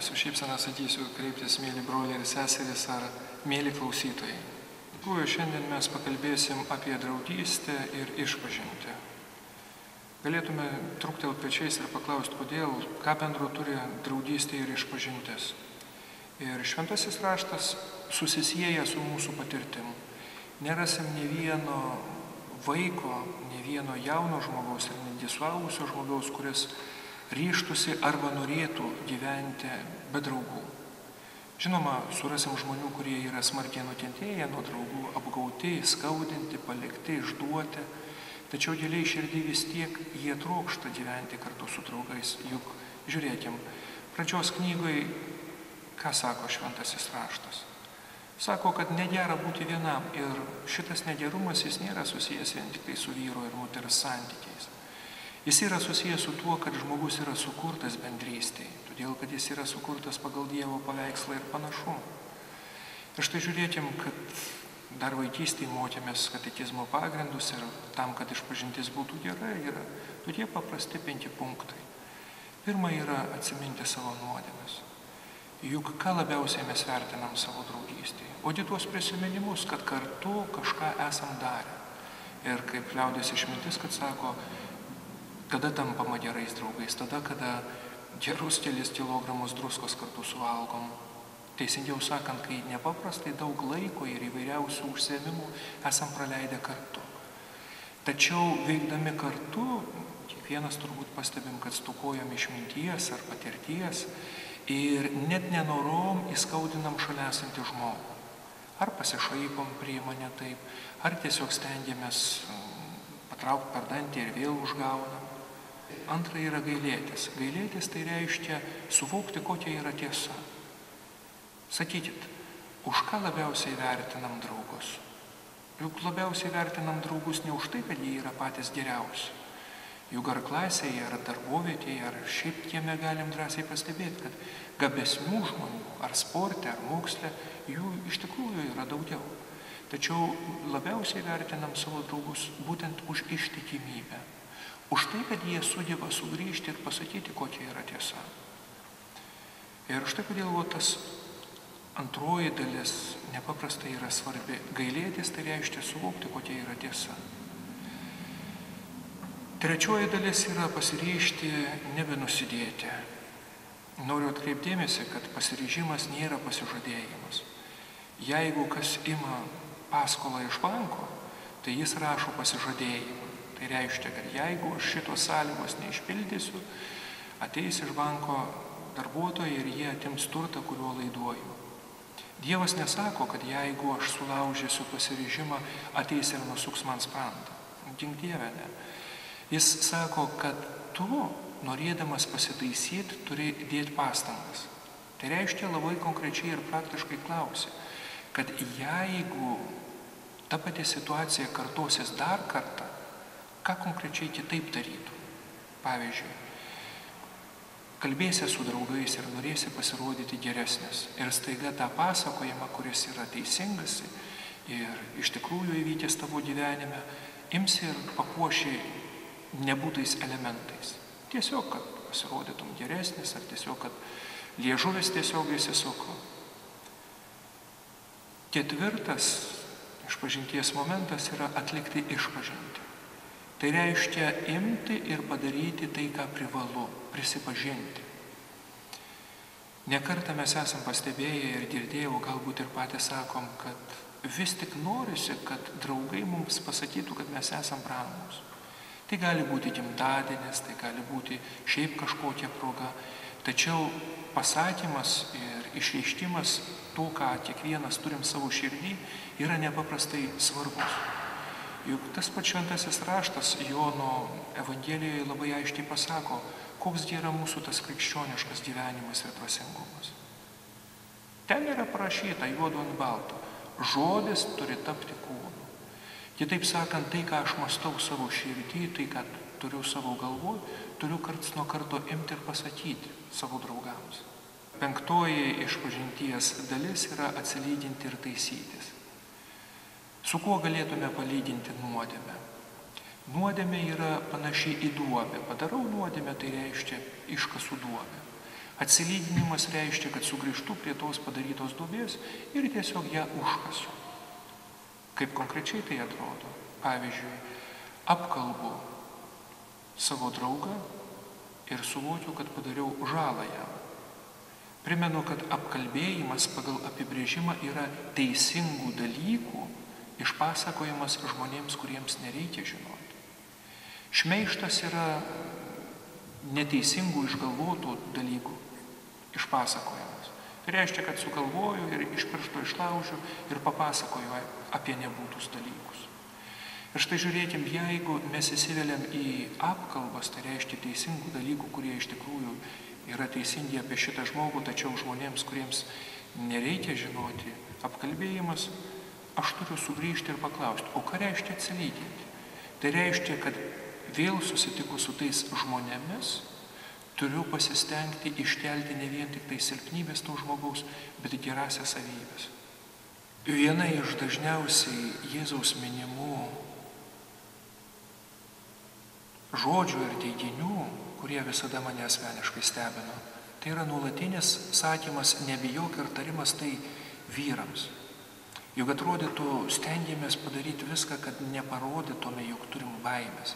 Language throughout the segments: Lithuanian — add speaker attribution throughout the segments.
Speaker 1: su šypsena sakysiu kreiptis, mėly broliai ir seserys ar mėly klausytojai. Tikrųjų, šiandien mes pakalbėsim apie draugystę ir išpažintį. Galėtume truktelti pečiais ir paklausti, kodėl, ką bendro turi draugystė ir išpažintis. Ir šventasis raštas susisieja su mūsų patirtim. Nerasim ne vieno vaiko, ne vieno jauno žmogaus ir netgi suaugusio žmogaus, kuris ryžtųsi arba norėtų gyventi be draugų. Žinoma, surasim žmonių, kurie yra smarkiai nukentėję nuo draugų, apgauti, skaudinti, palikti, išduoti. Tačiau giliai širdį vis tiek jie trokšta gyventi kartu su draugais. Juk, žiūrėkim, pradžios knygoje, ką sako šventasis raštas? Sako, kad negera būti vienam ir šitas negerumas jis nėra susijęs vien tik tai su vyro ir moters santykiais. Jis yra susijęs su tuo, kad žmogus yra sukurtas bendrystėje, todėl kad jis yra sukurtas pagal Dievo paveikslą ir panašumą. Ir štai žiūrėkim, kad dar vaikystėje mokėmės katekizmo pagrindus ir tam, kad išpažintis būtų gera, yra tokie paprasti 5 punktai. Pirma yra atsiminti savo nuodėmes. Juk ką labiausiai mes vertinam savo draugystėje? Ogi tuos prisiminimus, kad kartu kažką esam darę. Ir kaip liaudės išmintis, kad sako, kada tampama gerais draugais, tada, kada gerus kelis kilogramus druskos kartu suvalgom. Teisingiau sakant, kai nepaprastai daug laiko ir įvairiausių užsiėmimų esam praleidę kartu. Tačiau veikdami kartu, kiekvienas turbūt pastebim, kad stokojam išminties ar patirties ir net nenorom įskaudinam šalia esantį žmogų. Ar pasišaipom, priima ne taip, ar tiesiog stengiamės patraukti per dantį ir vėl užgaunam. Antra yra gailėtis. Gailėtis tai reiškia suvokti, kokia yra tiesa. Sakykit, už ką labiausiai vertinam draugus? Juk labiausiai vertinam draugus ne už tai, kad jie yra patys geriausi. Juk ar klasėje, ar darbovietėje, ar šiaip kieme galim drąsiai pastebėti, kad gabesnių žmonių, ar sporte, ar moksle, jų iš tikrųjų yra daugiau. Tačiau labiausiai vertinam savo draugus būtent už ištikimybę. Už tai, kad jie sugeba sugrįžti ir pasakyti, kokia yra tiesa. Ir štai kodėl tas antroji dalis nepaprastai yra svarbi. Gailėtis tai reiškia suvokti, kokia yra tiesa. Trečioji dalis yra pasiryžti nebenusidėti. Noriu atkreipdėmėsi, kad pasiryžimas nėra pasižadėjimas. Jeigu kas ima paskolą iš banko, tai jis rašo pasižadėjimą. Tai reiškia, kad jeigu aš šitos sąlygos neišpildysiu, ateis iš banko darbuotojai ir jie atims turtą, kuriuo laiduoju. Dievas nesako, kad jeigu aš sulaužysiu pasiryžimą, ateis ir nusuks man sprandą. Gink Dieve, ne. Jis sako, kad tu, norėdamas pasitaisyti, turi dėti pastangas. Tai reiškia labai konkrečiai ir praktiškai klausi, kad jeigu ta pati situacija kartosis dar kartą, ką konkrečiai kitaip darytų? Pavyzdžiui, kalbėsi su draugais ir norėsi pasirodyti geresnis. Ir staiga tą pasakojimą, kuris yra teisingas ir iš tikrųjų įvykęs tavo gyvenime, imsi ir papuoši nebūtais elementais. Tiesiog, kad pasirodytum geresnis, ar tiesiog, kad liežuvis tiesiog įsisuko. Ketvirtas išpažinties momentas yra atlikti išpažintį. Tai reiškia imti ir padaryti tai, ką privalu, prisipažinti. Nekartą mes esam pastebėję ir girdėjau, galbūt ir patys sakom, kad vis tik norisi, kad draugai mums pasakytų, kad mes esam brangūs. Tai gali būti gimtadienis, tai gali būti šiaip kažkokia proga. Tačiau pasakymas ir išreiškimas to, ką kiekvienas turim savo širdį, yra nepaprastai svarbus. Juk tas pats šventasis raštas Jono Evangelijoje labai aiškiai pasako, koks yra mūsų tas krikščioniškas gyvenimas ir dvasingumas. Ten yra parašyta juodu ant balto, žodis turi tapti kūnu. Kitaip sakant, tai, ką aš mąstau savo širdį, tai, ką turiu savo galvoj, turiu karts nuo karto imti ir pasakyti savo draugams. Penktoji išpažinties dalis yra atsilyginti ir taisytis. Su kuo galėtume palyginti nuodėmę? Nuodėmė yra panaši į duobę. Padarau nuodėmę, tai reiškia iškasu duobę. Atsilyginimas reiškia, kad sugrįžtu prie tos padarytos duobės ir tiesiog ją užkasu. Kaip konkrečiai tai atrodo? Pavyzdžiui, apkalbu savo draugą ir suvokiu, kad padariau žalą jam. Primenu, kad apkalbėjimas pagal apibrėžimą yra teisingų dalykų išpasakojimas žmonėms, kuriems nereikia žinoti. Šmeižtas yra neteisingų išgalvotų dalykų išpasakojimas. Tai reiškia, kad sugalvoju ir iš piršto išlaužiu ir papasakoju apie nebūtus dalykus. Ir štai žiūrėkim, jeigu mes įsiveliam į apkalbas, tai reiškia teisingų dalykų, kurie iš tikrųjų yra teisingi apie šitą žmogų, tačiau žmonėms, kuriems nereikia žinoti, apkalbėjimas, aš turiu sugrįžti ir paklausti, o ką reiškia atsilyginti? Tai reiškia, kad vėl susitikus su tais žmonėmis, turiu pasistengti iškelti ne vien tik tai silpnybės to žmogaus, bet gerąsias savybės. Viena iš dažniausiai Jėzaus minimų žodžių ir teiginių, kurie visada mane asmeniškai stebino, tai yra nuolatinis sakymas, nebijok ir tarimas tai vyrams. Juk atrodytų, stengiamės padaryti viską, kad neparodytume, jog turim baimės.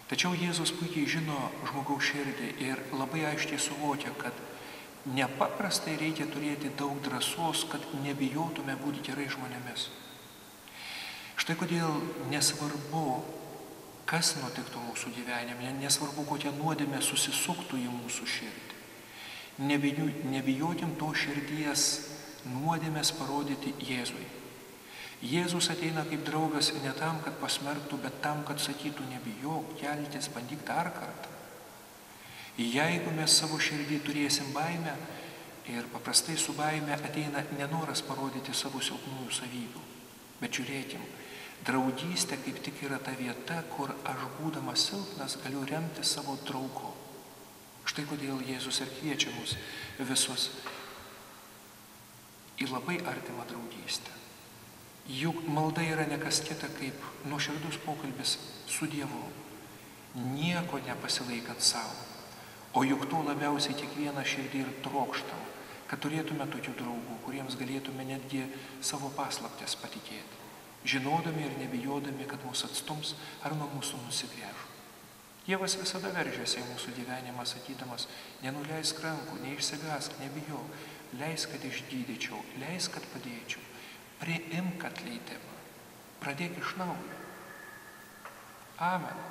Speaker 1: Tačiau Jėzus puikiai žino žmogaus širdį ir labai aiškiai suvokia, kad nepaprastai reikia turėti daug drąsos, kad nebijotume būti gerai žmonėmis. Štai kodėl nesvarbu, kas nutiktų mūsų gyvenime, nesvarbu, kokia nuodėmė susisuktų į mūsų širdį. Nebijokim to širdies nuodėmės parodyti Jėzui. Jėzus ateina kaip draugas ne tam, kad pasmerktų, bet tam, kad sakytų, nebijok, kelkis, bandyk dar kartą. Jeigu mes savo širdį turėsim baimę, ir paprastai su baime ateina nenoras parodyti savo silpnųjų savybių, bet žiūrėkim, draugystė kaip tik yra ta vieta, kur aš būdamas silpnas galiu remti savo draugu. Štai kodėl Jėzus ir kviečia mus visus į labai artimą draugystę. Juk malda yra ne kas kita kaip nuoširdus pokalbis su Dievu, nieko nepasilaikant savo. O juk to labiausiai kiekvieną širdį ir trokštam, kad turėtume tokių draugų, kuriems galėtume netgi savo paslaptis patikėti, žinodami ir nebijodami, kad mūsų atstums ar nuo mūsų nusigręš. Dievas visada veržiasi į mūsų gyvenimą, sakydamas, nenuleisk rankų, neišsigąsk, nebijok, leisk, kad išgydyčiau, leisk, kad padėčiau, priimk atleidimą, pradėk iš naujo. Amen.